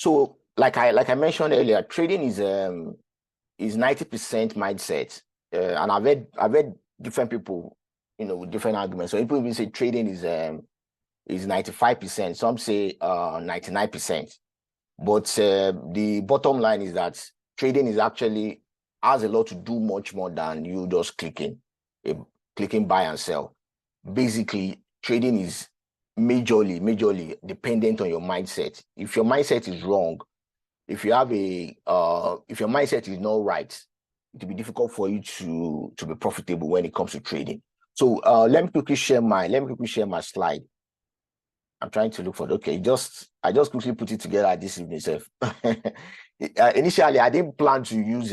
So like I mentioned earlier, trading is 90% mindset. And I've read different people, with different arguments. So people even say trading is 95%. Some say 99%. But the bottom line is that trading is actually has a lot to do much more than you just clicking buy and sell. Basically, trading is majorly dependent on your mindset. If your mindset is wrong, if your mindset is not right, it will be difficult for you to be profitable when it comes to trading. So let me quickly share my slide. I'm trying to look for it. Okay, I just quickly put it together this evening. Initially, I didn't plan to use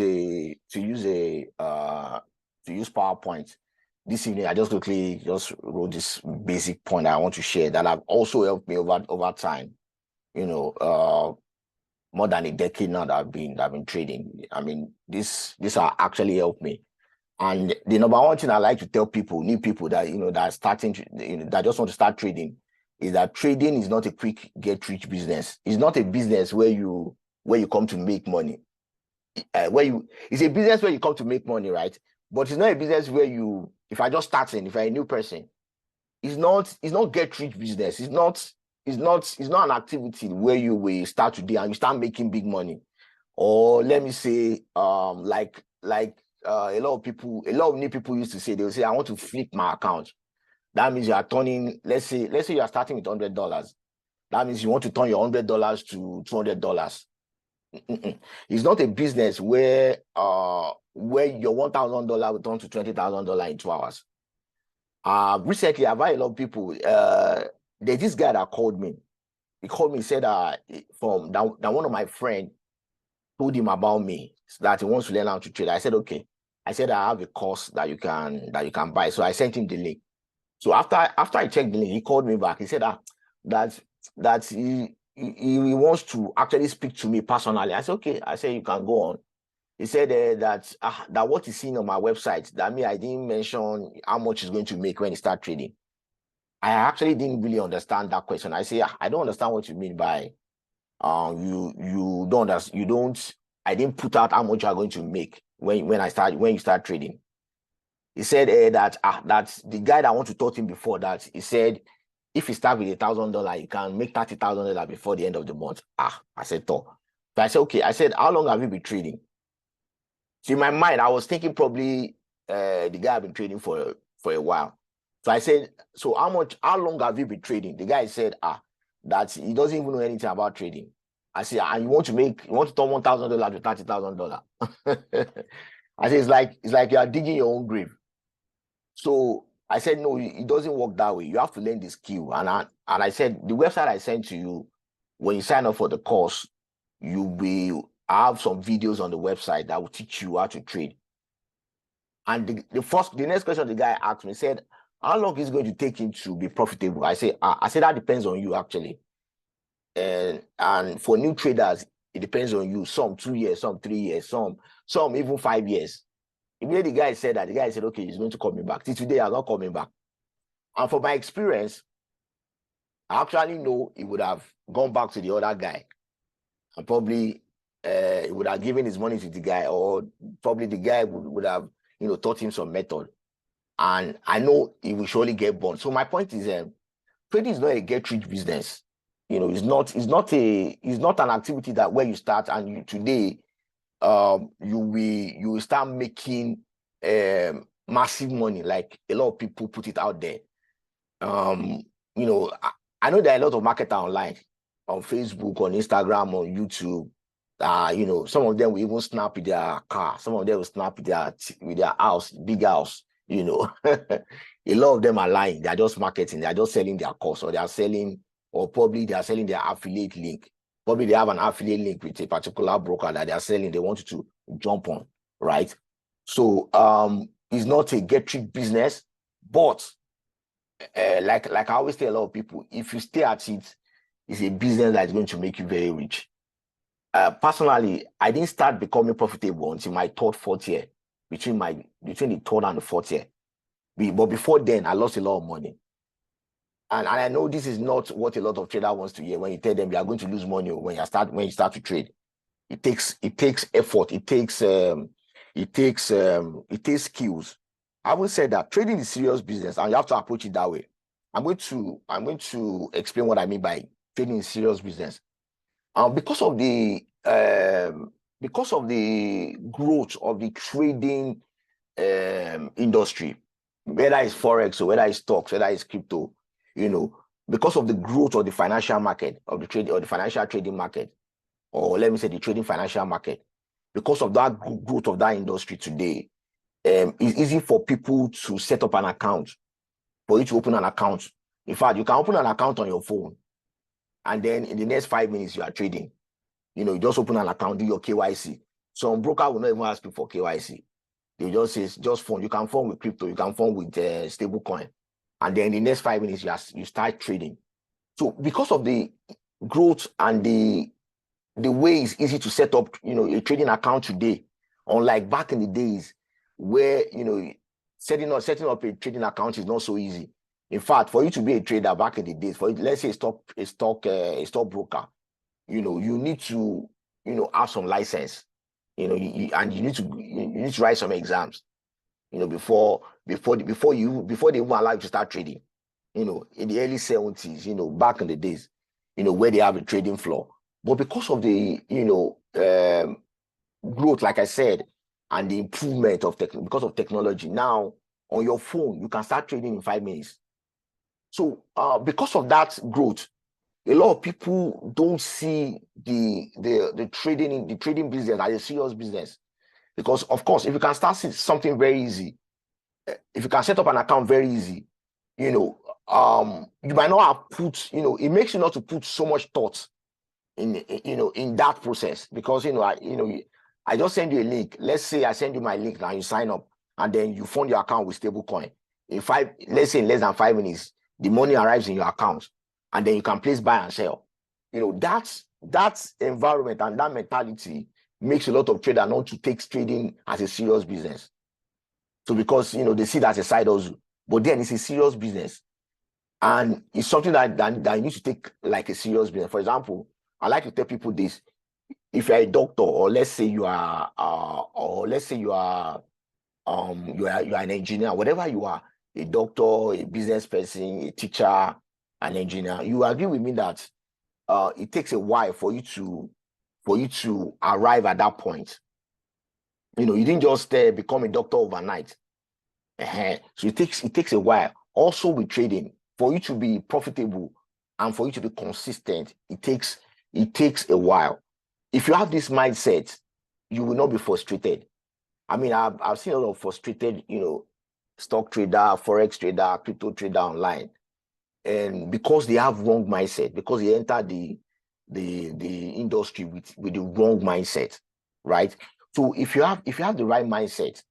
PowerPoint this evening. I just quickly wrote this basic point I want to share that have also helped me over time. More than a decade now that I've been trading. I mean, this are actually helped me. And the number one thing I like to tell people, new people that that are starting that just want to start trading, is that trading is not a quick get rich business. It's not a business where you come to make money. It's a business where you come to make money, right? But it's not a business where if I just starting, if I'm a new person, it's not get rich business. It's not an activity where you will start today and you start making big money. Or let me say, like a lot of new people used to say, they'll say, I want to flip my account. That means you are turning, let's say you are starting with $100. That means you want to turn your $100 to $200. It's not a business where your $1,000 will turn to $20,000 in 2 hours. Recently, I've had a lot of people. There's this guy that called me. He called me, said that one of my friends told him about me, that he wants to learn how to trade. I said, okay. I said, I have a course that you can buy. So I sent him the link. So after I checked the link, he called me back. He said that he wants to actually speak to me personally. I said, okay. I said, you can go on. He said that what he's seeing on my website, that I didn't mention how much he's going to make when he start trading. I actually didn't really understand that question. I say, I don't understand what you mean by I didn't put out how much you are going to make when you start trading. He said that the guy that I want to taught him before that, he said if you start with $1,000, you can make $30,000 before the end of the month. I said, so I said, okay. I said, how long have you been trading? So in my mind, I was thinking probably the guy had been trading for a while. So I said, so how long have you been trading? The guy said, that he doesn't even know anything about trading. I said, and you want to turn $1,000 to $30,000. I said, it's like you are digging your own grave. So I said, no, it doesn't work that way. You have to learn the skill. And I said, the website I sent to you, when you sign up for the course, you will have some videos on the website that will teach you how to trade. And the next question the guy asked me said, how long is it going to take him to be profitable? I said, that depends on you, actually. And for new traders, it depends on you. Some 2 years, some 3 years, some even 5 years. Immediately the guy said that, the guy said, okay, he's going to call me back. Till today, I'm not coming back. And from my experience, I actually know he would have gone back to the other guy. And probably he would have given his money to the guy, or probably the guy would have, taught him some method. And I know he will surely get burned. So my point is, trading is not a get-rich business. It's not an activity that where you start and today you will start making massive money like a lot of people put it out there. I know there are a lot of marketers online, on Facebook, on Instagram, on YouTube. Some of them will even snap with their car. Some of them will snap with their house, big house. A lot of them are lying. They are just marketing. They are just selling their course, or probably they are selling their affiliate link. Probably they have an affiliate link with a particular broker that they are selling. They want you to jump on, right? So it's not a get-rich business, but like I always tell a lot of people, if you stay at it, it's a business that is going to make you very rich. Personally, I didn't start becoming profitable until my third, fourth year, between the third and the fourth year. But before then, I lost a lot of money. And I know this is not what a lot of trader wants to hear when you tell them you are going to lose money when you start to trade. It takes effort, it takes skills. I would say that trading is serious business and you have to approach it that way. I'm going to explain what I mean by trading is serious business. Because of the growth of the trading industry, whether it's forex or whether it's stocks, whether it's crypto, because of the growth of the financial market, of the trade or the financial trading market, or let me say the trading financial market, because of that growth of that industry today, it's easy for people to set up an account, for you to open an account. In fact, you can open an account on your phone, and then in the next 5 minutes, you are trading. You just open an account, do your KYC. Some broker will not even ask you for KYC. They just say, just fund. You can fund with crypto, you can fund with stable coin. And then in the next 5 minutes, you start trading. So because of the growth and the way it's easy to set up, a trading account today, unlike back in the days where, setting up a trading account is not so easy. In fact, for you to be a trader back in the days, let's say a stock broker, you need to, have some license, and you need to write some exams, before they even allow you to start trading. In the early 70s, back in the days, where they have a trading floor. But because of the, growth, like I said, and the improvement of because of technology, now on your phone, you can start trading in 5 minutes. So because of that growth, a lot of people don't see the trading business as a serious business. Because of course, if you can start something very easy, if you can set up an account very easy, you might not have put, it makes you not to put so much thought in that process. Because I just send you a link. Let's say I send you my link now, you sign up, and then you fund your account with stable coin. Let's say in less than 5 minutes, the money arrives in your account, and then you can place buy and sell. That environment and that mentality makes a lot of traders not to take trading as a serious business. So because they see that as a side hustle, but then it's a serious business, and it's something that you need to take like a serious business. For example, I like to tell people this: if you're a doctor, or let's say you are an engineer, whatever you are, a doctor, a business person, a teacher, an engineer, you agree with me that it takes a while for you to arrive at that point. You didn't just become a doctor overnight. So it takes a while. Also with trading, for you to be profitable and for you to be consistent, it takes a while. If you have this mindset, you will not be frustrated. I mean, I've seen a lot of frustrated, stock trader, forex trader, crypto trader online, and because they have wrong mindset, because they enter the industry with the wrong mindset, right? So if you have the right mindset,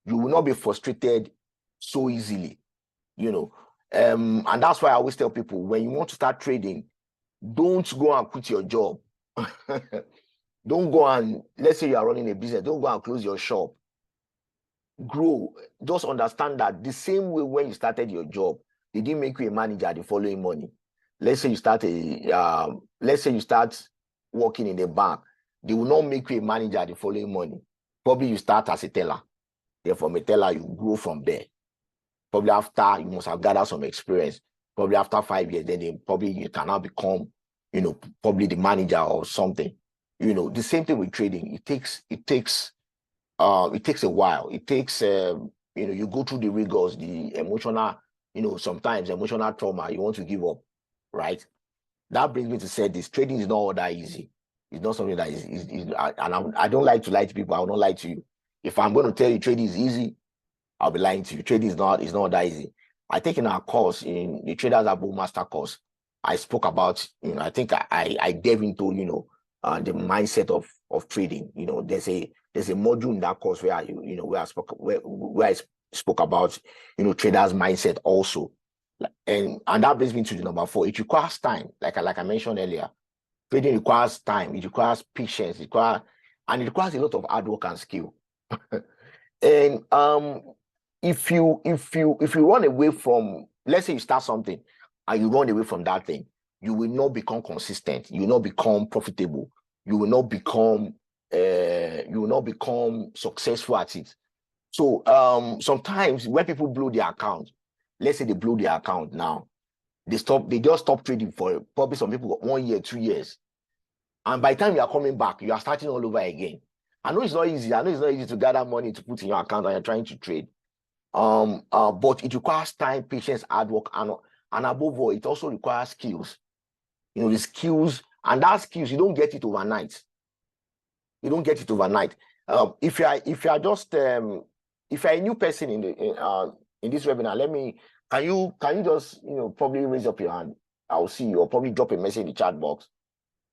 you will not be frustrated so easily, and that's why I always tell people, when you want to start trading, don't go and quit your job. Don't go and, let's say you are running a business, don't go and close your shop. Grow. Just understand that the same way when you started your job, they didn't make you a manager the following morning. Let's say you start working in a bank, they will not make you a manager the following morning. Probably you start as a teller. Then from a teller, you grow from there. Probably after, you must have gathered some experience. Probably after 5 years, then you can now become, probably the manager or something. The same thing with trading. It takes a while. It takes, you go through the rigors, the emotional, sometimes emotional trauma, you want to give up, right? That brings me to say this: trading is not all that easy. It's not something that is and I don't like to lie to people. I will not lie to you. If I'm going to tell you trading is easy, I'll be lying to you. Trading is not that easy. I think in our course, in the Traders Abo Master course, I spoke about, I think I delve into, the mindset of trading. There's a module in that course where I spoke about, traders' mindset also. And that brings me to the number 4. It requires time, like I mentioned earlier. Trading requires time, it requires patience, it requires a lot of hard work and skill. And if you run away from, let's say you start something and you run away from that thing, you will not become consistent. You will not become profitable. You will not become successful at it. So sometimes when people blow their account, let's say they blow their account now, they just stop trading for probably some people 1 year, 2 years. And by the time you are coming back, you are starting all over again. I know it's not easy. I know it's not easy to gather money to put in your account and you're trying to trade. But it requires time, patience, hard work, and above all, it also requires skills. You know, the skills, and that skills, you don't get it overnight. You don't get it overnight. If you are just if you're a new person in this webinar, can you just probably raise up your hand? I'll see you, or probably drop a message in the chat box.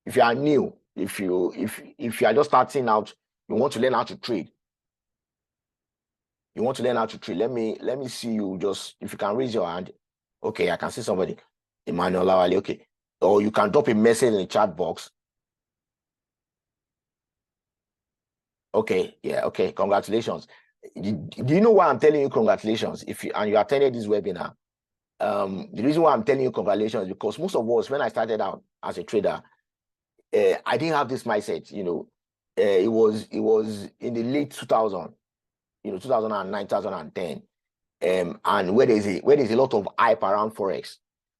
If you are new, if you are just starting out, you want to learn how to trade. You want to learn how to trade. Let me see you. Just if you can raise your hand. Okay, I can see somebody. Emmanuel Lawale. Okay, or you can drop a message in the chat box. Okay, yeah, okay. Congratulations. Do you know why I'm telling you congratulations? If you attended this webinar, the reason why I'm telling you congratulations is because most of us, when I started out as a trader, I didn't have this mindset. It was in the late 2000, 2009, 2010, and where there's a lot of hype around forex,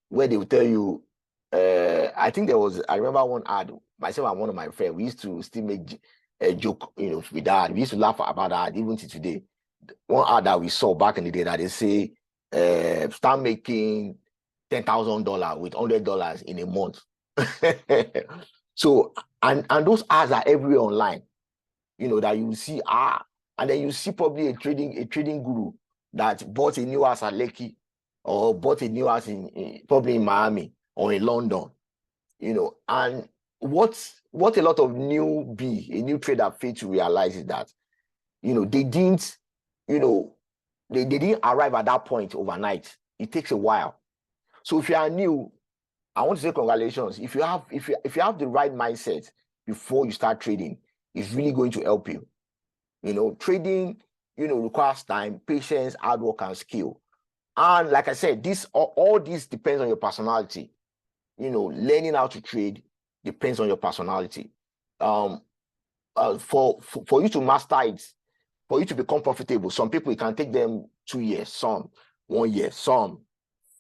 where they will tell you. I think I remember one ad. Myself and one of my friends, we used to still make a joke, with that. We used to laugh about that even to today. One ad that we saw back in the day that they say, start making $10,000 with $100 in a month. So, and those ads are everywhere online, that you see, and then you see probably a trading guru that bought a new house at Lekki, or bought a new house probably in Miami or in London, and what a lot of a new trader fail to realize is that, they didn't arrive at that point overnight. It takes a while. So if you are new, I want to say congratulations. If you have the right mindset before you start trading, it's really going to help you. Trading, requires time, patience, hard work, and skill. And like I said, all this depends on your personality. Learning how to trade depends on your personality. For you to master it, for you to become profitable, some people, it can take them 2 years, some 1 year, some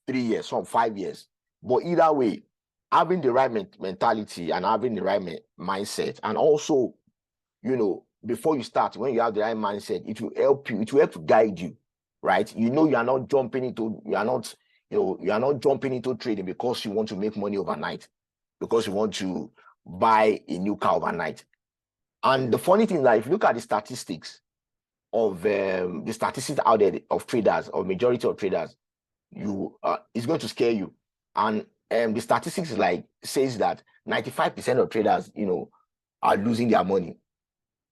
3 years, some 5 years. But either way, having the right mentality and having the right mindset, and also, before you start, when you have the right mindset, it will help you. It will help to guide you, right? You are not jumping into trading because you want to make money overnight, because you want to buy a new car overnight. And the funny thing is that if you look at the statistics of out there of traders, or majority of traders, it's going to scare you. And the statistics says that 95% of traders, are losing their money.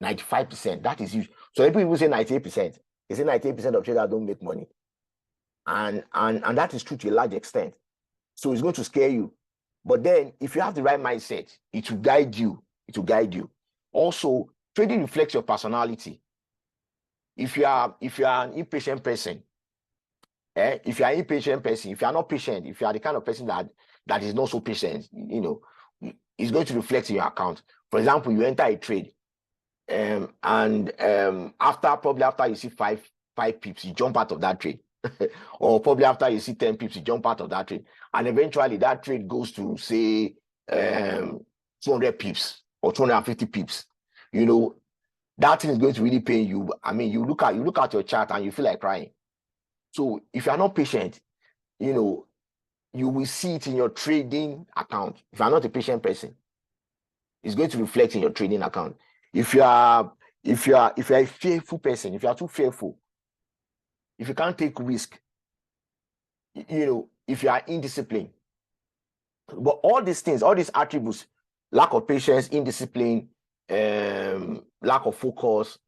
95%. That is huge. So people say 98%. They say 98% of traders don't make money. And that is true to a large extent. So it's going to scare you. But then if you have the right mindset, it will guide you. It will guide you. Also, trading reflects your personality. If you are an impatient person, if you are not patient, if you are the kind of person that is not so patient, it's going to reflect in your account. For example, you enter a trade, and after you see five pips, you jump out of that trade. Or probably after you see 10 pips, you jump out of that trade. And eventually that trade goes to, say, 200 pips or 250 pips. That thing is going to really pain you. I mean, you look at your chart and you feel like crying. So if you are not patient, you will see it in your trading account. If you are not a patient person, it's going to reflect in your trading account. If you are a fearful person, if you are too fearful, if you can't take risk, if you are indisciplined, but all these things, all these attributes, lack of patience, indiscipline, lack of focus,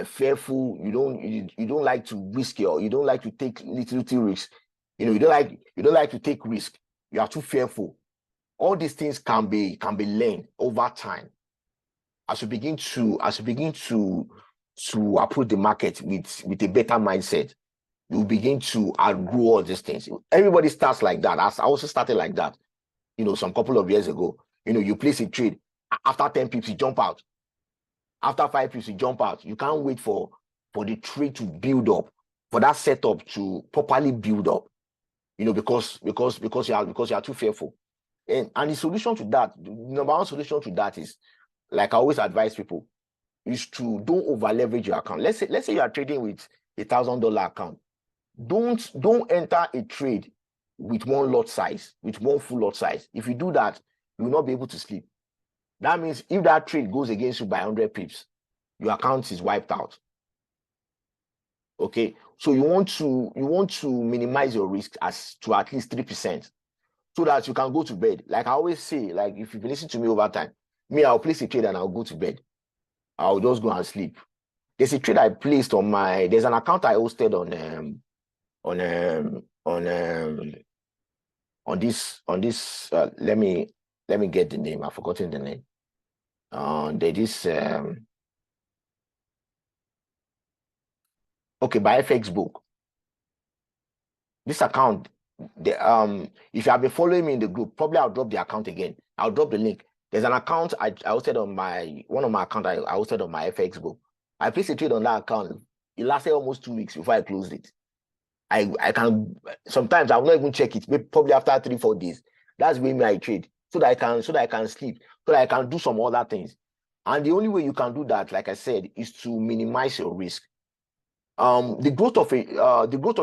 fearful, you don't like to risk you don't like to take little risks, you don't like to take risk, you are too fearful. All these things can be learned over time as you begin to approach the market with a better mindset. you begin to outgrow all these things. Everybody starts like that. I also started like that, some couple of years ago. You place a trade. After 10 pips, you jump out. After 5 pips, you jump out. You can't wait for the trade to build up, for that setup to properly build up, because you are too fearful. And the solution to that, the number one solution to that is, like I always advise people, is to don't over leverage your account. Let's say you are trading with $1,000 account. Don't enter a trade with one lot size, with one full lot size. If you do that, you will not be able to sleep. That means if that trade goes against you by 100 pips, your account is wiped out. Okay, so you want to minimize your risk to at least 3%, so that you can go to bed. Like I always say, like if you've been listening to me over time, I'll place a trade and I'll go to bed. I'll just go and sleep. There's a trade I placed there's an account I hosted on this let me get the name. I've forgotten the name. By FX book. This account, if you have been following me in the group, probably I'll drop the account again. I'll drop the link. There's an account I hosted on one of my accounts I hosted on my FX book. I placed a trade on that account. It lasted almost 2 weeks before I closed it. I can sometimes I will not even check it, maybe probably after 3-4 days. That's when I trade, so that I can sleep, so that I can do some other things. And the only way you can do that, like I said, is to minimize your risk. The growth of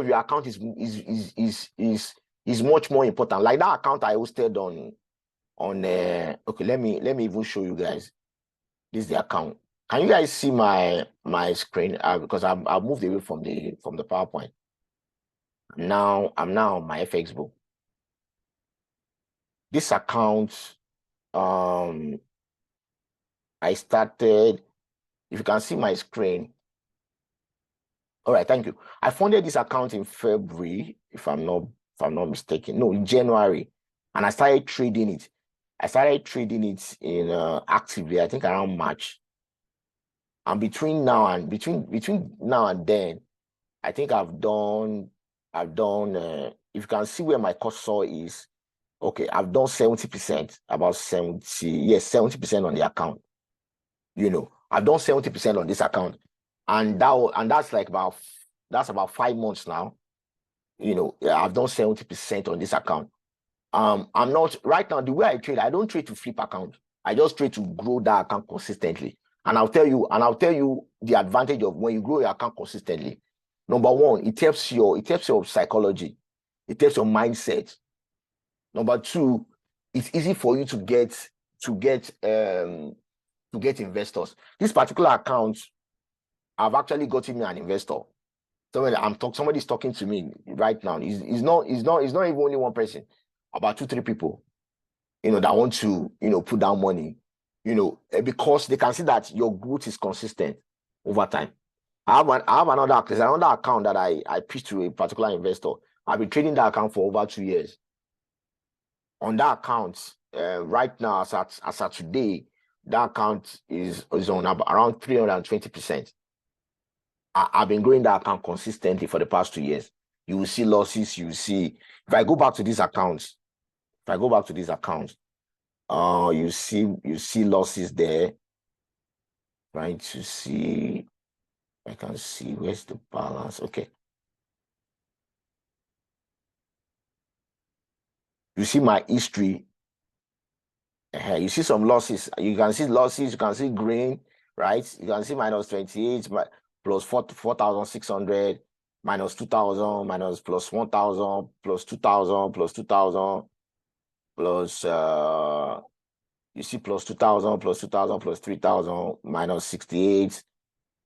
your account is much more important. Like that account I hosted on okay, let me even show you guys. This is the account. Can you guys see my screen? Because I've moved away from the PowerPoint. Now I'm on my FX book. This account, I started. If you can see my screen. All right, thank you. I funded this account in February, if I'm not mistaken. No, in January, and I started trading it. I started trading it in actively, I think around March. And between now and then, I think I've done. If you can see where my cursor is, okay, I've done 70%, about 70% on the account. I've done 70% on this account, and that's about 5 months now. I've done 70% on this account. I'm not right now. The way I trade, I don't trade to flip account. I just trade to grow that account consistently. And I'll tell you the advantage of when you grow your account consistently. Number one, it helps your psychology. It helps your mindset. Number two, it's easy for you to get investors. This particular account, I've actually gotten me an investor. Somebody's talking to me right now. It's not even only one person, about 2-3 people, that want to, put down money, because they can see that your growth is consistent over time. I have another account that I pitched to a particular investor. I've been trading that account for over 2 years. On that account, right now, as at today, that account is on around 320%. I've been growing that account consistently for the past 2 years. You will see losses. You will see. If I go back to these accounts, you see losses there. Trying to see. I can see where's the balance. Okay. You see my history. You see some losses. You can see losses. You can see green, right? You can see minus 28, plus 4,600, minus 2,000, minus plus 1,000, plus 2,000, plus 2,000, plus you see plus 2,000, plus 2,000, plus 3,000, minus 68.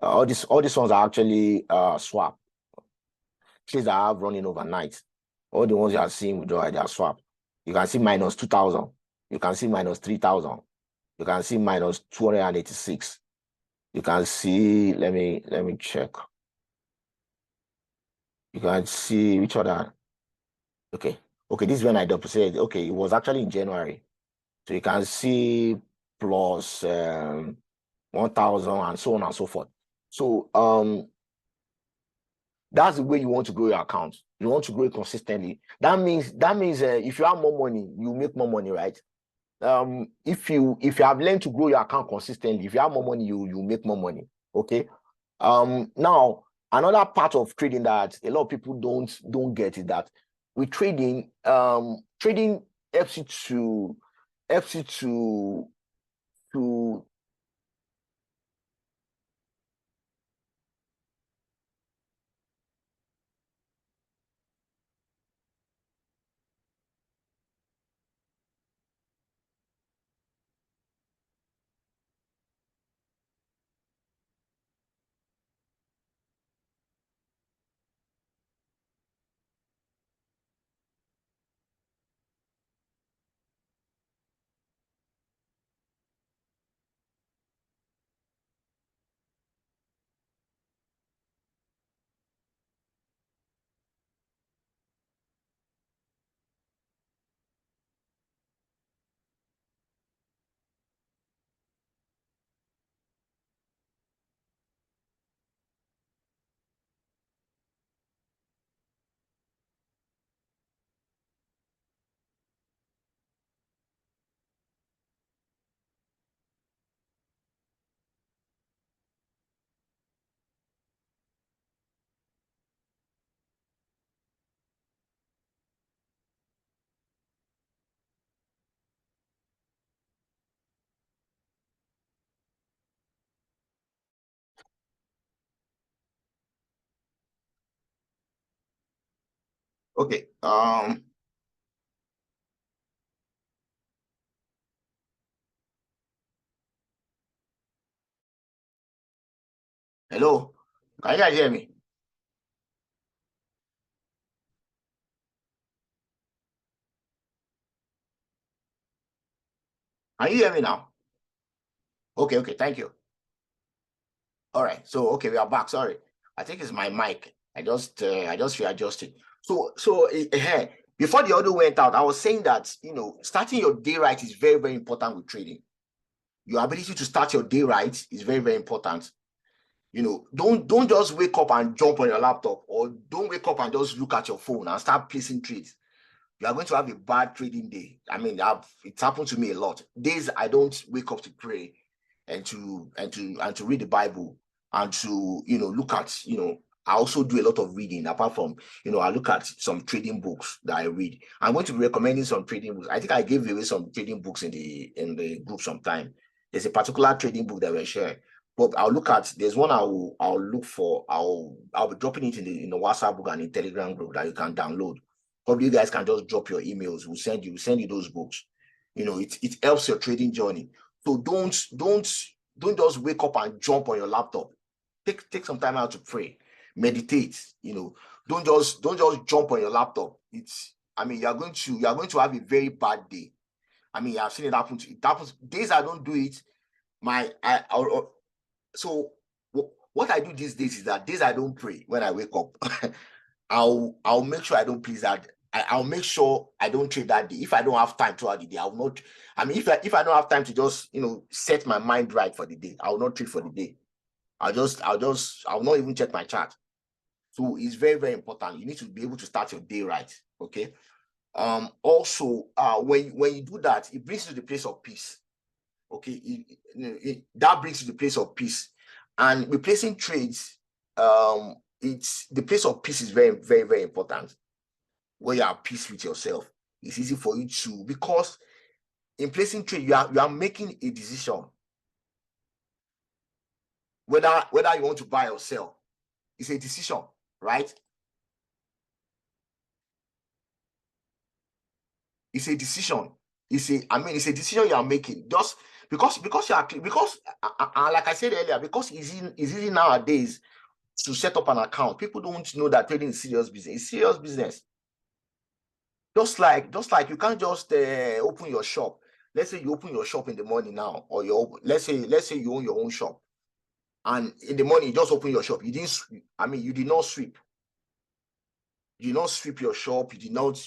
All these ones are actually swap. Trades I have running overnight. All the ones you are seeing withdraw, they are swap. You can see minus 2,000. You can see minus 3,000. You can see minus 286. You can see, let me check. You can see which other. Okay, this is when I deposited. Okay, it was actually in January. So you can see plus 1,000 and so on and so forth. So That's the way you want to grow your account. You want to grow it consistently. That means if you have more money, you make more money, right? If you have learned to grow your account consistently, if you have more money, you make more money. Okay. Now another part of trading that a lot of people don't get is that with trading, trading helps you to okay. Hello, can you guys hear me? Can you hear me now? Okay, thank you. All right, so okay, we are back. Sorry, I think it's my mic. I just readjusted. Before the audio went out, I was saying that starting your day right is very, very important with trading. Your ability to start your day right is very, very important. Don't just wake up and jump on your laptop, or don't wake up and just look at your phone and start placing trades. You are going to have a bad trading day. I mean, it's happened to me a lot. Days I don't wake up to pray and to read the Bible and to look at I also do a lot of reading apart from I look at some trading books that I read. I'm going to be recommending some trading books. I think I gave away some trading books in the group sometime. There's a particular trading book that we share. But there's one I'll look for. I'll be dropping it in the WhatsApp group and in Telegram group that you can download. Probably you guys can just drop your emails. We'll send you those books. It helps your trading journey. So don't just wake up and jump on your laptop. Take some time out to pray, meditate. Don't just jump on your laptop. You're going to have a very bad day. I mean, I've seen it happen. It happens days I don't do it. So what I do these days is that days I don't pray when I wake up. I'll make sure I don't please that. I'll make sure I don't trade that day. If I don't have time throughout the day, I'll not. I mean, if I don't have time to just set my mind right for the day, I'll not trade for the day. I'll not even check my chart. So it's very, very important. You need to be able to start your day right. Okay. Also, when you do that, it brings you to the place of peace. Okay, that brings you to the place of peace. And replacing trades, it's the place of peace is very, very, very important. Where you are at peace with yourself, it's easy for you to, because in placing trade, you are making a decision whether you want to buy or sell. It's a decision, right? It's a decision. It's a decision you are making. Just because like I said earlier, because it's easy nowadays to set up an account. People don't know that trading is serious business. It's serious business. Just like you can't just open your shop. Let's say you open your shop in the morning now, or let's say you own your own shop, and in the morning you just open your shop. You did not sweep. You did not sweep your shop. You did not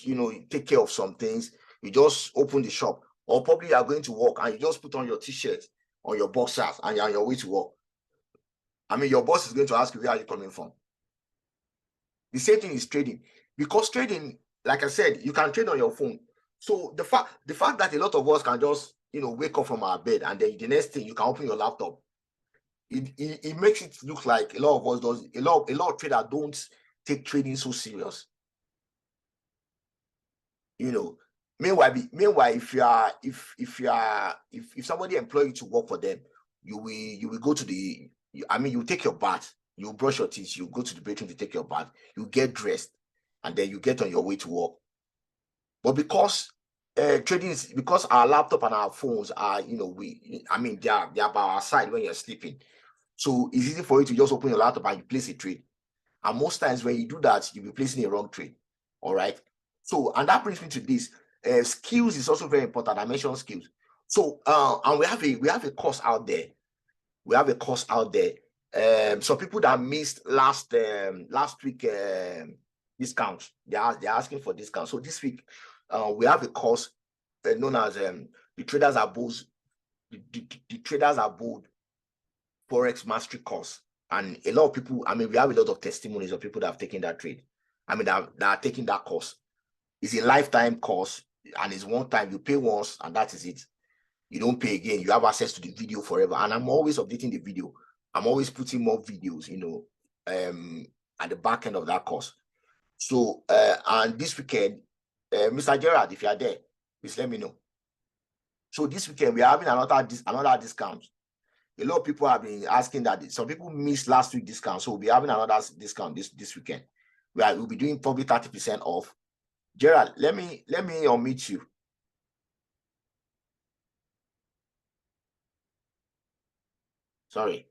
take care of some things. You just open the shop, or probably you are going to work and you just put on your t-shirt or your boxers and you're on your way to work. I mean, your boss is going to ask you, where are you coming from? The same thing is trading, because trading, like I said, you can trade on your phone. So the fact that a lot of us can just, you know, wake up from our bed and then the next thing you can open your laptop, it makes it look like a lot of us does, a lot of traders don't take trading so serious. You know, meanwhile, if somebody employ you to work for them, you will go to the, I mean, you take your bath, you brush your teeth, you go to the bathroom to take your bath, you get dressed, and then you get on your way to work. But because trading is, because our laptop and our phones are, you know, they are by our side when you're sleeping. So it's easy for you to just open your laptop and you place a trade. And most times when you do that, you'll be placing a wrong trade. All right. So, and that brings me to this. Skills is also very important. I mentioned skills. So, and we have a course out there. We have a course out there. Some people that missed last week discount, they're asking for discount. So this week, we have a course known as the Traders Are Bold, the Traders Are Bold Forex Mastery course. And a lot of people, I mean, we have a lot of testimonies of people that have taken that trade. I mean, that are taking that course. It's a lifetime course, and it's one time. You pay once, and that is it. You don't pay again. You have access to the video forever. And I'm always updating the video. I'm always putting more videos, you know, at the back end of that course. So, and this weekend, Mr. Gerard, if you are there, please let me know. So this weekend, we are having another discount. A lot of people have been asking that. Some people missed last week discount, so we'll be having another discount this weekend. We'll be doing probably 30% off. Gerald, let me unmute you. Sorry.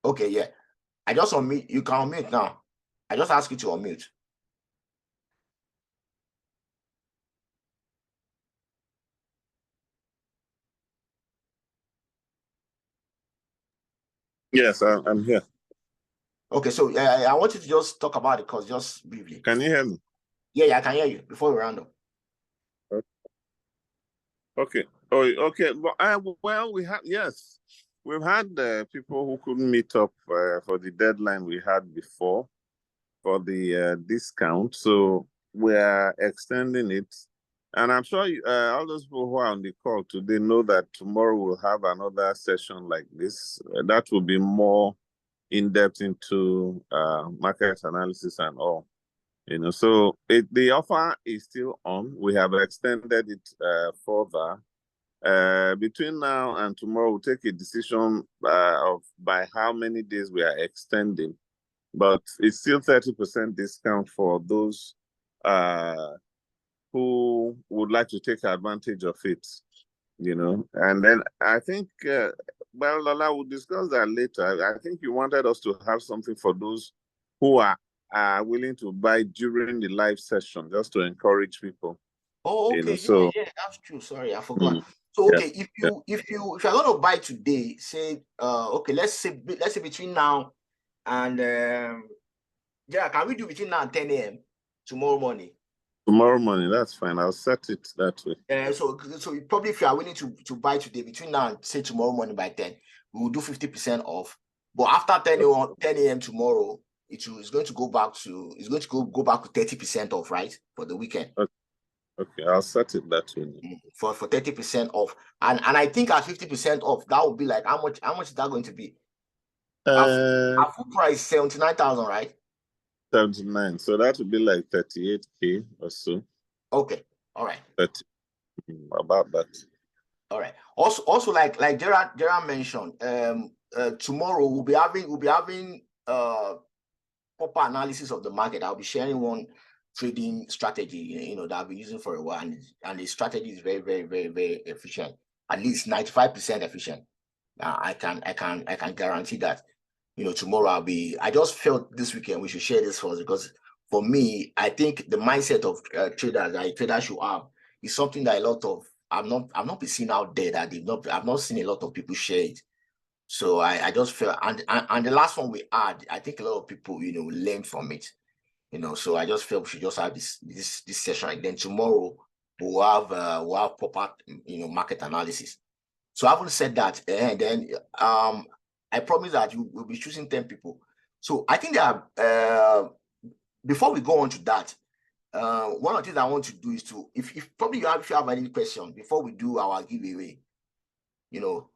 Okay, yeah. I just unmute. You can unmute now. I just ask you to unmute. Yes, I'm here. Okay, so I want you to just talk about it, because just briefly. Can you hear me? Yeah, I can hear you before we round up. Okay. Oh, okay. Well, we've had people who couldn't meet up for the deadline we had before for the discount. So we are extending it. And I'm sure all those people who are on the call today know that tomorrow we'll have another session like this. That will be more in-depth into market analysis and all. You know, so the offer is still on. We have extended it further. Between now and tomorrow, we'll take a decision of by how many days we are extending. But it's still 30% discount for those who would like to take advantage of it, you know. And then I think, well, Lola, we'll discuss that later. I think you wanted us to have something for those who are willing to buy during the live session, just to encourage people. Oh, okay. You know, so yeah, that's true. Sorry, I forgot. So okay, if you're going to buy today, say okay, let's say between now and yeah, can we do between now and 10 a.m. tomorrow morning? Tomorrow morning, that's fine. I'll set it that way. So probably if you are willing to buy today, between now and say tomorrow morning by 10, we will do 50% off. But after 10 a.m. tomorrow, it's going to go back to 30% off, right? For the weekend. Okay, I'll set it that way. For 30% off. And I think at 50% off, that would be like how much is that going to be? Our full price 79,000, right? 79. So that would be like 38K or so. Okay. All right. 30, about that. All right. Also like Gerard mentioned, tomorrow we'll be having proper analysis of the market. I'll be sharing one trading strategy, you know, that I've been using for a while, and the strategy is very, very, very, very efficient. At least 95% efficient. I can guarantee that. You know, tomorrow I just felt this weekend we should share this first, because for me, I think the mindset of traders should have is something that a lot of I've not been seeing out there, that I've not seen a lot of people share it. So I just felt, and the last one we had, I think a lot of people, you know, learned from it. You know, so I just felt we should just have this session. And then tomorrow we'll have proper, you know, market analysis. So having said that, and then I promise that you will be choosing 10 people. So I think that before we go on to that, one of the things I want to do is to, if you have any question before we do our giveaway, you know,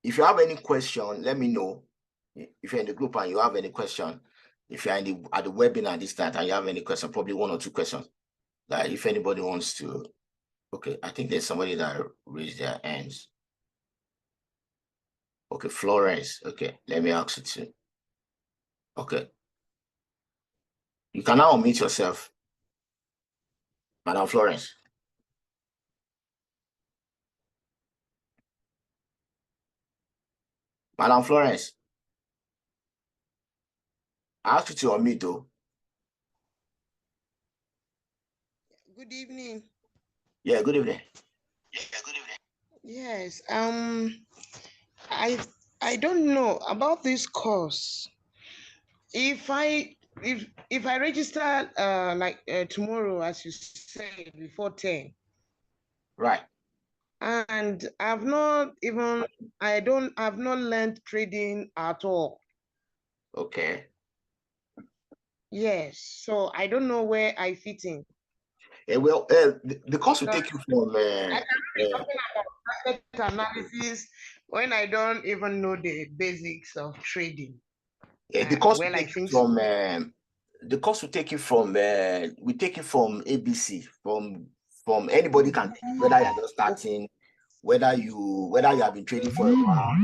if you have any question, let me know. If you're in the group and you have any question, if you're at the webinar this time and you have any question, probably 1 or 2 questions, like if anybody wants to. Okay, I think there's somebody that raised their hands. Okay, Florence. Okay, let me ask you to. Okay, you can now unmute yourself, Madam Florence. Madam Florence, I asked you to unmute though. Good evening. Yeah, good evening. Yes. I don't know about this course. If I register tomorrow, as you said, before 10. Right. And I've not learned trading at all. Okay. Yes. So I don't know where I fit in. Well, the course will take you from. I can be talking about asset analysis when I don't even know the basics of trading. The course will Well, I take you think from. so. The course will take you from. We take you from ABC. From anybody can take it, whether you're just starting, whether you have been trading for a while,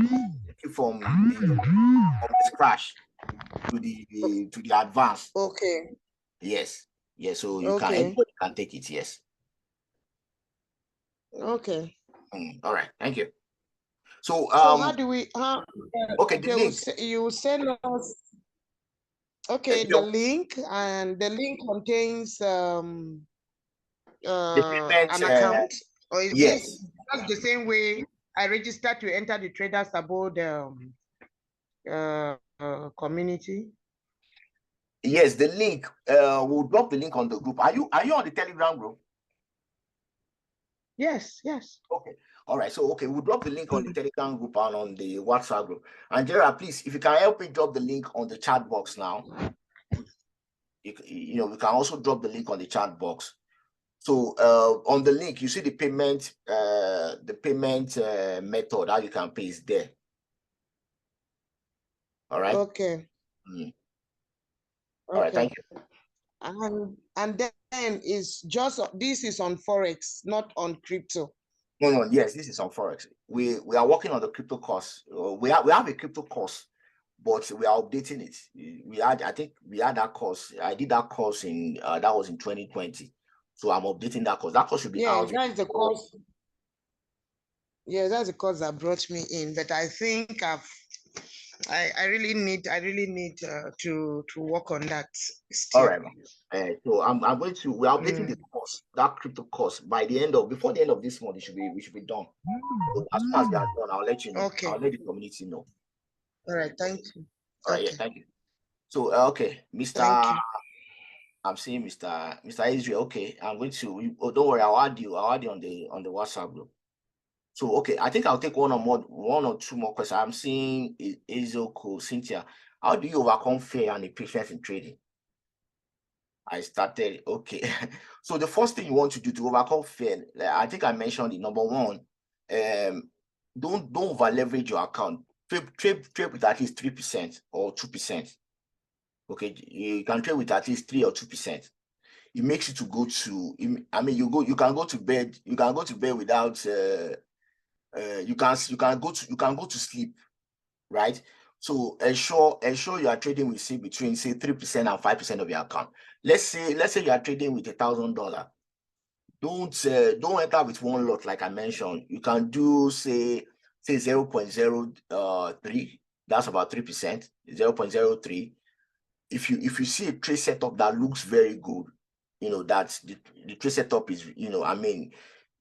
take you from the scratch to the advanced. Okay. Yes. Yes. So you Okay. anybody can take it. Yes. Okay. All right. Thank you. So So how do we? Okay, the link. You send us. Okay, the link, and the link contains an account, or is yes. That's the same way I registered to enter the Traders Abroad community. Yes, the link. We'll drop the link on the group. Are you on the Telegram group? Yes. Okay. All right. So we'll drop the link on the Telegram group and on the WhatsApp group. And Gerald, please, if you can help me drop the link on the chat box now. You know, we can also drop the link on the chat box. So on the link, you see the payment method, how you can pay is there. All right. Okay. All right. Thank you. And then this is on Forex, not on crypto. No. Yes, this is on Forex. We are working on the crypto course. We have a crypto course, but we are updating it. I think we had that course. I did that course in that was in 2020. So I'm updating that course. That course should be out. That's the course. Yeah, that's the course that brought me in. But I think I really need to work on that still. All right. So I'm going to we're updating the course, that crypto course before the end of this month. We should be done. So as soon as we are done, I'll let you know. Okay. I'll let the community know. All right. Thank you. All right. Yeah. Thank you. So Mr. Thank you. I'm seeing Mr. Israel. Okay, I'm going to. Oh, don't worry. I'll add you on the WhatsApp group. So I think I'll take one or two more questions. I'm seeing Ezoko, Cynthia. How do you overcome fear and impatience in trading? I started. Okay. So the first thing you want to do to overcome fear, I think I mentioned it. Number one, don't over leverage your account. Trade with at least 3% or 2%. Okay, you can trade with at least 3 or 2%. It makes you to go to. I mean, you can go to bed. You can go to bed without. You can go to sleep, right? So ensure you are trading with between 3% and 5% of your account. Let's say you are trading with $1,000. Don't enter with one lot like I mentioned. You can do say 0.03. That's about 3%. 0.03. If you see a trade setup that looks very good, you know that the trade setup is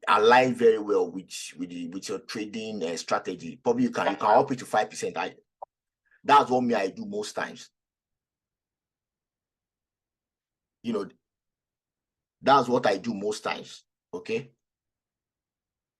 align very well with your trading strategy. Probably you can up it to 5%. That's what I do most times. That's what I do most times. Okay.